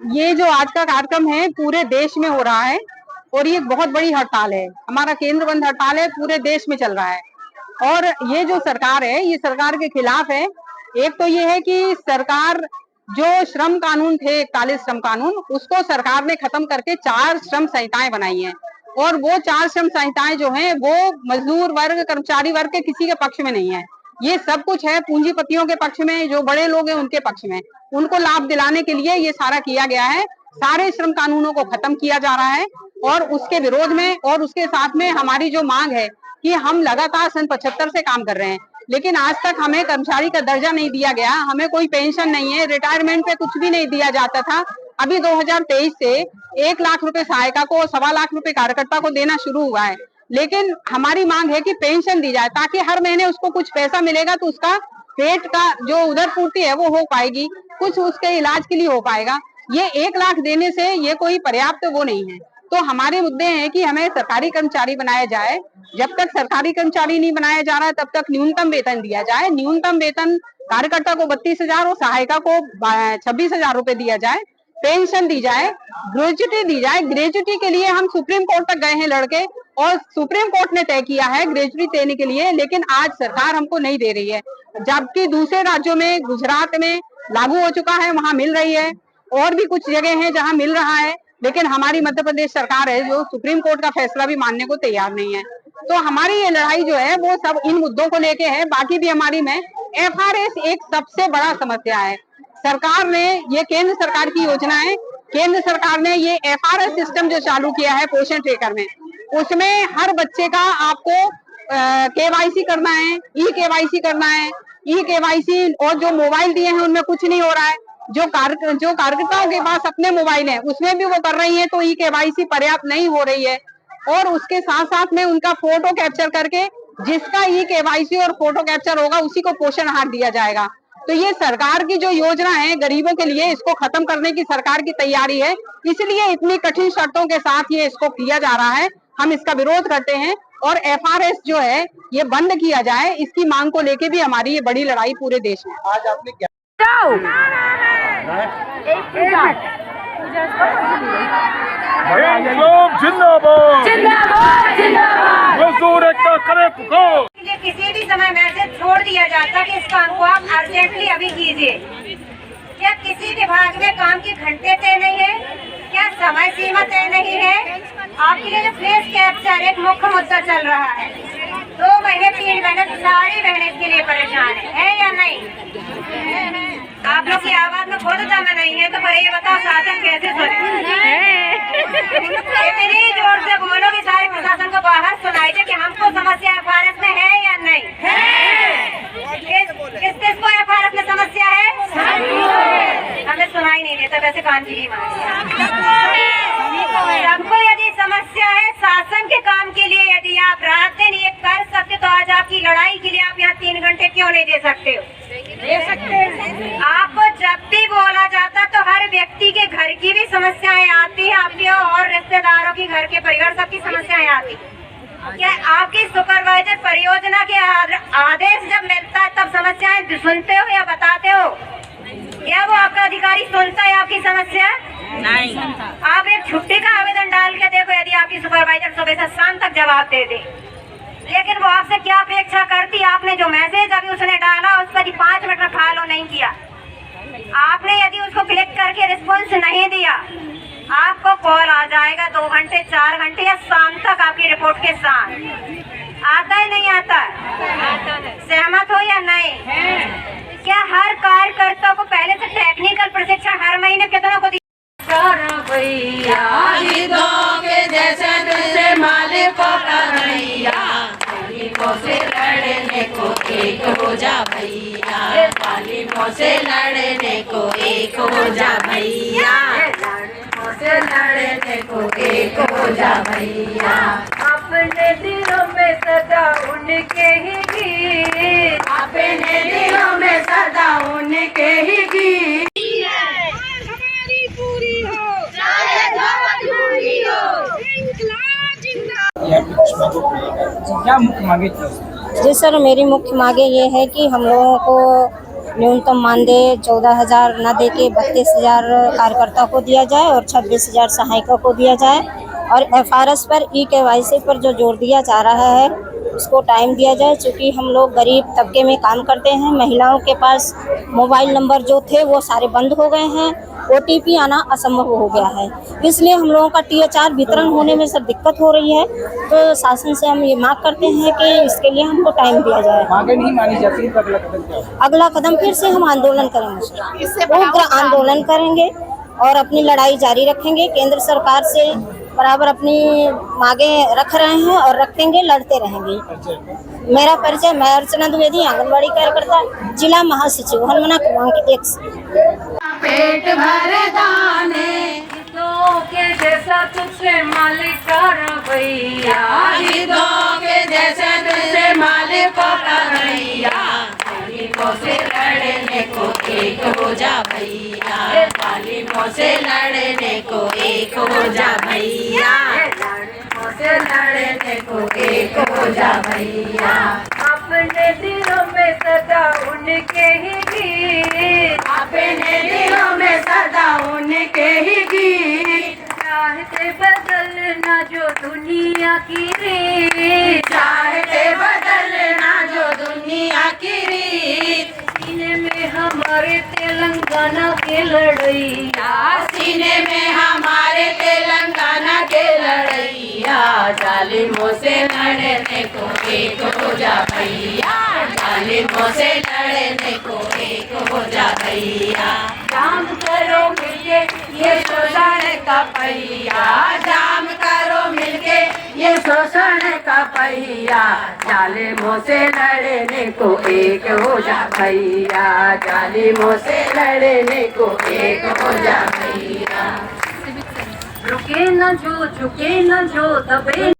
ये जो आज का कार्यक्रम है पूरे देश में हो रहा है और ये बहुत बड़ी हड़ताल है। हमारा केंद्र बंद हड़ताल है, पूरे देश में चल रहा है। और ये जो सरकार है ये सरकार के खिलाफ है। एक तो ये है कि सरकार जो श्रम कानून थे 41 श्रम कानून, उसको सरकार ने खत्म करके 4 श्रम संहिताएं बनाई हैं और वो 4 श्रम संहिताएं जो हैं वो मजदूर वर्ग, कर्मचारी वर्ग के किसी के पक्ष में नहीं है। ये सब कुछ है पूंजीपतियों के पक्ष में, जो बड़े लोग हैं उनके पक्ष में। उनको लाभ दिलाने के लिए ये सारा किया गया है। सारे श्रम कानूनों को खत्म किया जा रहा है और उसके विरोध में और उसके साथ में हमारी जो मांग है कि हम लगातार सन 75 से काम कर रहे हैं, लेकिन आज तक हमें कर्मचारी का दर्जा नहीं दिया गया, हमें कोई पेंशन नहीं है, रिटायरमेंट पे कुछ भी नहीं दिया जाता था। अभी 2023 से 1 लाख रुपए सहायिका को, 1.25 लाख रुपए कार्यकर्ता को देना शुरू हुआ है। लेकिन हमारी मांग है कि पेंशन दी जाए ताकि हर महीने उसको कुछ पैसा मिलेगा तो उसका पेट का जो उधर पूर्ति है वो हो पाएगी, कुछ उसके इलाज के लिए हो पाएगा। ये 1 लाख देने से ये कोई पर्याप्त वो नहीं है। तो हमारे मुद्दे हैं कि हमें सरकारी कर्मचारी बनाया जाए। जब तक सरकारी कर्मचारी नहीं बनाया जा रहा तब तक न्यूनतम वेतन दिया जाए। न्यूनतम वेतन कार्यकर्ता को 32,000 और सहायिका को 26,000 रुपए दिया जाए। पेंशन दी जाए, ग्रेजुटी दी जाए। ग्रेजुटी के लिए हम सुप्रीम कोर्ट तक गए हैं लड़के और सुप्रीम कोर्ट ने तय किया है ग्रेजुटी देने के लिए, लेकिन आज सरकार हमको नहीं दे रही है। जबकि दूसरे राज्यों में, गुजरात में लागू हो चुका है, वहां मिल रही है, और भी कुछ जगह है जहां मिल रहा है, लेकिन हमारी मध्य प्रदेश सरकार है जो सुप्रीम कोर्ट का फैसला भी मानने को तैयार नहीं है। तो हमारी ये लड़ाई जो है वो सब इन मुद्दों को लेके है। बाकी भी हमारी में FRS एक सबसे बड़ा समस्या है। सरकार ने, ये केंद्र सरकार की योजना है, केंद्र सरकार ने ये FRS सिस्टम जो चालू किया है पोषण ट्रेकर में, उसमें हर बच्चे का आपको KYC करना है, E-KYC करना है। E-KYC और जो मोबाइल दिए हैं उनमें कुछ नहीं हो रहा है। जो कार्यकर्ताओं के पास अपने मोबाइल है उसमें भी वो कर रही है, तो E-KYC पर्याप्त नहीं हो रही है। और उसके साथ साथ में उनका फोटो कैप्चर करके, जिसका E-KYC और फोटो कैप्चर होगा उसी को पोषण आहार दिया जाएगा। तो ये सरकार की जो योजना है गरीबों के लिए, इसको खत्म करने की सरकार की तैयारी है, इसलिए इतनी कठिन शर्तों के साथ ये इसको किया जा रहा है। हम इसका विरोध करते हैं और FRS जो है ये बंद किया जाए, इसकी मांग को लेके भी हमारी ये बड़ी लड़ाई पूरे देश में। आज आपने क्या जिंदाबाद जिंदाबाद जिंदाबाद, मजदूर एकता करे पुकार। किसी भी समय मैसेज छोड़ दिया जाता कि इस काम को आप अर्जेंटली अभी कीजिए। क्या किसी विभाग में काम के घंटे तय नहीं है? क्या समय सीमा तय नहीं है? आपके लिए जो फेस कैप्चर एक मुख्य मुद्दा चल रहा है, 2 महीने 3 महीने सारी बहनें इसके लिए परेशान है या नहीं? आप लोग की आवाज में खुद दम नहीं है तो ये बताओ शासन कैसे सुने? इतनी जोर से बोलो कि सारे प्रशासन को बाहर सुनाई दे कि हमको समस्या FRS में है या नहीं है। किस को FRS में समस्या है? हमें सुनाई नहीं देता, वैसे कान की भी सबको यदि समस्या है शासन के काम के लिए, यदि आप रात दिन ये कर सकते तो आज आपकी लड़ाई के लिए आप यहाँ 3 घंटे क्यों नहीं दे सकते हो? दे सकते। आपको जब भी बोला जाता तो हर व्यक्ति के घर की भी समस्याएं आती है, आपके और रिश्तेदारों की, घर के परिवार सबकी समस्याएं आती। क्या आपकी सुपरवाइजर परियोजना के आदेश जब मिलता है तब समस्याएं सुनते हो या बताते हो? क्या वो आपका अधिकारी सुनता है आपकी समस्या? नहीं। आप एक छुट्टी का आवेदन डाल के देखो, यदि आपकी सुपरवाइजर सुबह से शाम तक जवाब दे दे, लेकिन वो आपसे क्या अपेक्षा करती? आपने जो मैसेज अभी उसने डाला उस पर 5 मिनट में फॉलो नहीं किया, आपने यदि उसको क्लिक करके रिस्पॉन्स नहीं दिया, आपको कॉल आ जाएगा 2 घंटे 4 घंटे या शाम तक आपकी रिपोर्ट के साथ। आता है नहीं आता? सहमत हो या नहीं? क्या हर कार्यकर्ता को पहले से टेक्निकल प्रशिक्षण हर महीने कितनों को जैसे दूसरे मालिकों का भैया, मालिकों से लड़ने को एक हो जा भैया, मालिकों से लड़ने को एक हो जा भैया, मालिकों से लड़ने को एक हो जा भैया। अपने दिलों में सदा उनके ही गीत, अपने दिलों में सदा उनके ही गीत। क्या मुख्य मांगे थी? जी सर, मेरी मुख्य मांगे ये है कि हम लोगों को न्यूनतम मानदेय 14,000 न दे के 32,000 कार्यकर्ता को दिया जाए और 26,000 सहायिका को दिया जाए। और FRS पर EKYC पर जो जोर दिया जा रहा है उसको टाइम दिया जाए, क्योंकि हम लोग गरीब तबके में काम करते हैं। महिलाओं के पास मोबाइल नंबर जो थे वो सारे बंद हो गए हैं, OTP आना असंभव हो गया है, इसलिए हम लोगों का THR वितरण होने में सर दिक्कत हो रही है। तो शासन से हम ये मांग करते हैं कि इसके लिए हमको टाइम दिया जाए। मांगे नहीं मानी जाती तो अगला कदम क्या होगा? अगला कदम फिर से हम आंदोलन करेंगे, उग्र आंदोलन करेंगे और अपनी लड़ाई जारी रखेंगे। केंद्र सरकार से बराबर अपनी मांगे रख रहे हैं और रखेंगे, लड़ते रहेंगे। मेरा परिचय, मैं अर्चना द्विवेदी, आंगनबाड़ी कार्यकर्ता, जिला महासचिव हनुमाना क्रमांक 1। पेट भर दाने हितों के जैसा तुझसे मालिक कर भैया, हितों के जैसे तुझसे मालिक को करैया, गरीबों से लड़ने को एक हो जा भैया, जालिमों से लड़ने को एक हो जा भैया, जालिमों से लड़ने को एक हो जा भैया। अपने दिलों में सदा उनके ही गीत, अपने दिलों में सदा उनके ही गीत, चाहते बदलना जो दुनिया की रीत, चाहते बदलना जो दुनिया की रीत, सीने में हमारे तेलंगाना के लड़ैया, सीने में हमारे तेलंगाना के लड़ैया, जालिमों से लड़ने को एक हो जा भैया, जालिमों से लड़ने को एक हो जा भैया। काम करो मिलके ये शोषण का पहिया, जाम करो मिलके ये शोषण का पहिया, जालिमों से लड़ने को एक हो जा भैया, जालिमों से लड़ने को एक हो जा भैया। रुके न जो झुके न जो दबे